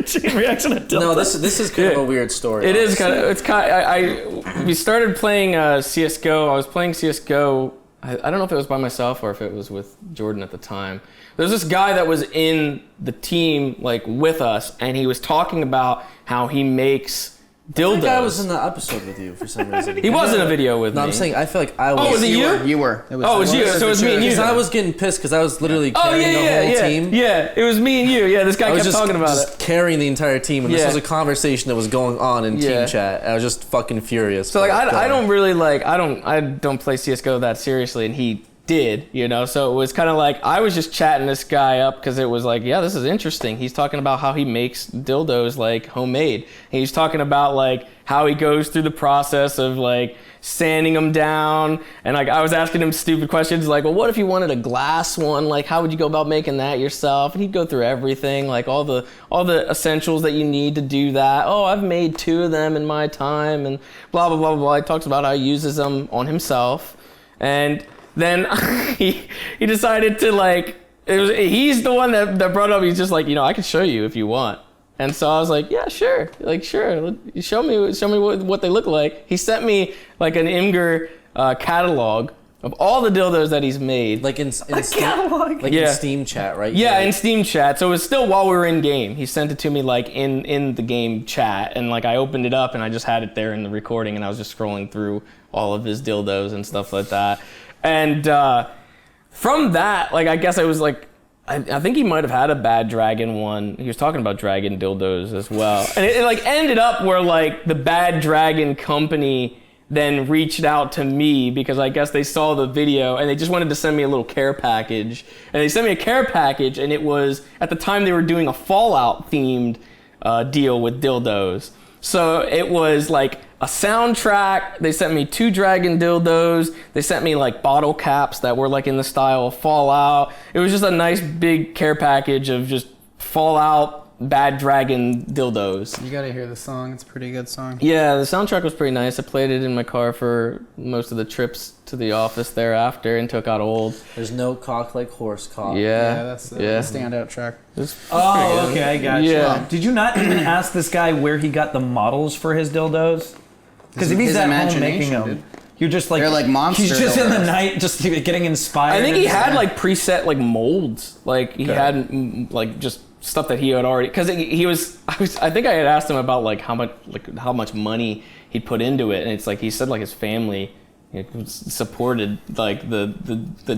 Chain reaction of dildos. No, this is kind of a weird story. It is kind of. It's kind. We started playing CS:GO. I was playing CS:GO. I don't know if it was by myself or if it was with Jordan at the time. There's this guy that was in the team like with us, and he was talking about how he makes dildos. That guy was in the episode with you for some reason. He was in a video with No, me. I'm saying I feel like I was. Oh, was it you? You were. Oh, it was you. So it was me and you. Because I was getting pissed because I was literally Oh carrying yeah, the whole team. Yeah, it was me and you. Yeah, this guy I was kept just, talking about just carrying the entire team, and Yeah. this was a conversation that was going on in Yeah. team chat. I was just fucking furious. So like But, I don't really like I don't play CS:GO that seriously, and he did, you know? So it was kind of like, I was just chatting this guy up because it was like, yeah, this is interesting. He's talking about how he makes dildos like homemade. And he's talking about like how he goes through the process of like sanding them down. And like, I was asking him stupid questions like, well, what if you wanted a glass one? Like, how would you go about making that yourself? And he'd go through everything, like all the essentials that you need to do that. Oh, I've made 2 of them in my time and blah, blah, blah, blah. He talks about how he uses them on himself. And then he decided to like, he's the one that brought it up. He's just like, you know, I can show you if you want. And so I was like, yeah, sure. Like, sure. Show me what they look like. He sent me like an Imgur catalog of all the dildos that he's made. Like in catalog? Like in Steam chat, right? Yeah, in Steam chat. So it was still while we were in game. He sent it to me like in the game chat. And like I opened it up and I just had it there in the recording and I was just scrolling through all of his dildos and stuff like that. And from that, like, I guess I was like, I think he might have had a Bad Dragon one. He was talking about dragon dildos as well. And it like ended up where like the Bad Dragon company then reached out to me because I guess they saw the video and they just wanted to send me a little care package. And they sent me a care package and it was, at the time they were doing a Fallout themed deal with dildos. So it was like a soundtrack. They sent me 2 dragon dildos. They sent me like bottle caps that were like in the style of Fallout. It was just a nice big care package of just Fallout Bad Dragon dildos. You gotta hear the song. It's a pretty good song. Yeah, the soundtrack was pretty nice. I played it in my car for most of the trips to the office thereafter until it got old. There's no cock like horse cock. Yeah, that's the standout track. Oh, okay, I got you. Yeah. Did you not even ask this guy where he got the models for his dildos? Because if he's at home making them, you're just like, they're like monster he's just in the dildos. night, just getting inspired. I think he had like preset like molds. Like he had like just stuff that he had already, because I think I had asked him about like how much money he'd put into it, and it's like he said like his family supported like the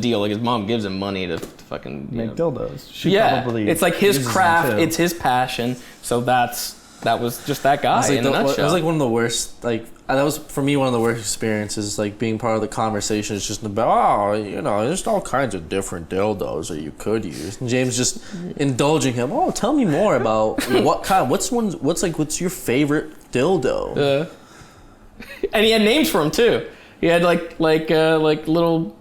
deal. Like his mom gives him money to fucking make dildos. It's like his craft, it's his passion. So that was just that guy in a nutshell. It was like one of the worst, like, that was for me one of the worst experiences, like being part of the conversation. It's just about, you know, there's all kinds of different dildos that you could use. And James just indulging him. Oh, tell me more about what's your favorite dildo? And he had names for them too. He had like little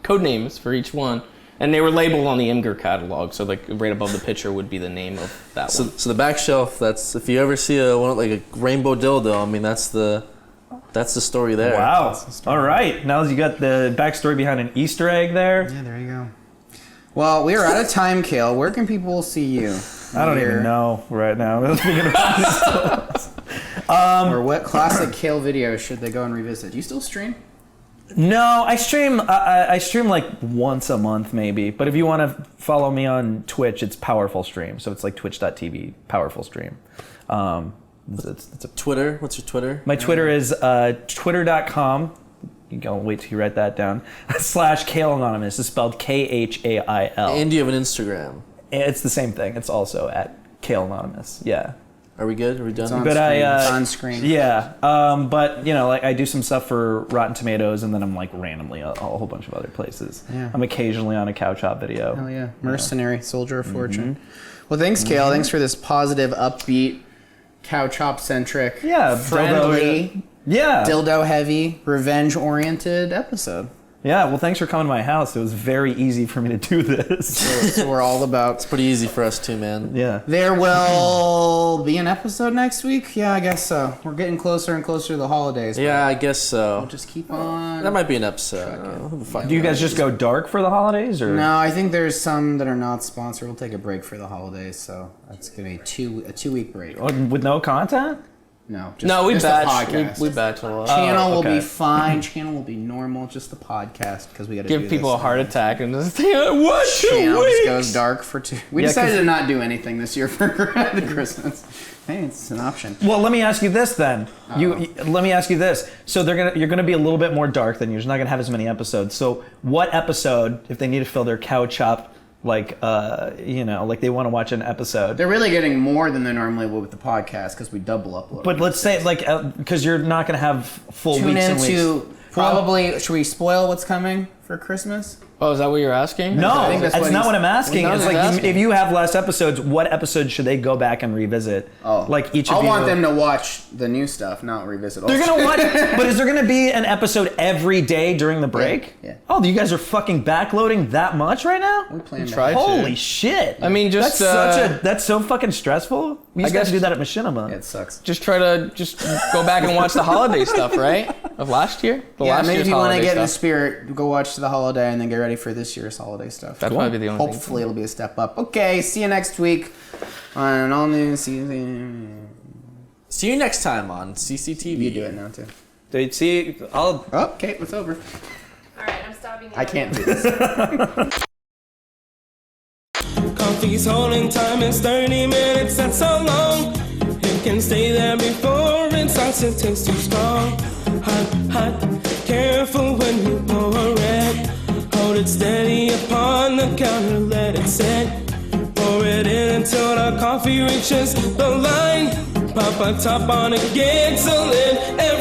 code names for each one. And they were labeled on the Imgur catalog, so like right above the picture would be the name of that one. So the back shelf, that's, if you ever see like a rainbow dildo, I mean that's the story there. Wow. All right. Now you got the backstory behind an Easter egg there. Yeah, there you go. Well, we are out of time, Kale. Where can people see you? I don't even know right now. Or what classic Kale videos should they go and revisit? Do you still stream? No, I stream like once a month maybe. But if you want to follow me on Twitch, it's Powerful Stream. So it's like twitch.tv, Powerful Stream. It's a Twitter. What's your Twitter? My Twitter is twitter.com. You can wait till you write that down. /KHAIL Anonymous. It's spelled KHAIL. And you have an Instagram. It's the same thing. It's also at KHAIL Anonymous. Yeah. Are we good? Are we done? It's on screen. Yeah. But you know, like I do some stuff for Rotten Tomatoes, and then I'm like randomly a whole bunch of other places. Yeah. I'm occasionally on a Couch Hop video. Hell yeah. Mercenary, Soldier of Fortune. Well, thanks, Kale. Thanks for this positive, upbeat, Couch Hop centric, friendly, dildo heavy, revenge oriented episode. Yeah, well, thanks for coming to my house. It was very easy for me to do this. So we're all about... It's pretty easy for us too, man. Yeah. There will be an episode next week? Yeah, I guess so. We're getting closer and closer to the holidays. Yeah, I guess so. We'll just keep on... That might be an episode. Do you guys just go dark for the holidays? Or? No, I think there's some that are not sponsored. We'll take a break for the holidays, so that's going to be a 2-week break. With no content? No, we batch. podcast. We batch a lot. Channel will be fine. Channel will be normal. Just the podcast because we got to give people a heart attack and just what? Channel just goes dark for 2. We decided to not do anything this year for the Christmas. Hey, it's an option. Well, let me ask you this then. Let me ask you this. So you're gonna be a little bit more dark than usual. Not gonna have as many episodes. So what episode, if they need to fill their couch up? Like, like they want to watch an episode. They're really getting more than they normally would with the podcast because we double upload. But let's say, like, because you're not going to have full Tune weeks and weeks. Probably, should we spoil what's coming for Christmas? Oh, is that what you're asking? No, I think that's that's not what what I'm asking. Well, It's no, like he's asking. if you have less episodes, what episodes should they go back and revisit? Oh, like each of I you. want them to watch the new stuff, not revisit. Old They're stuff. gonna watch, but is there gonna be an episode every day during the break? Yeah. Oh, you guys are fucking backloading that much right now? We plan to. Try to. Holy shit! I mean, just that's so fucking stressful. We used to have guess- to do that at Machinima. It sucks. just try to just go back and watch the holiday stuff, right? Of last year? The Yeah, last maybe year's if you want to holiday get in the stuff. spirit, go watch the holiday and then get ready for this year's holiday stuff. That'd probably be the only thing. Hopefully it'll be a step up. Okay, see you next week on an all new season. See you next time on CCTV. You do it now too. Dude, see, I'll. Oh, okay, it's over. All right, I'm stopping. I can't do this. Coffee's holding time, it's 30 minutes, that's so long. It can stay there before it starts to taste too strong. Hot, hot, careful when you pour it. Hold it steady upon the counter, let it sit. Pour it in until the coffee reaches the line. Pop a top on it, gets a lid, and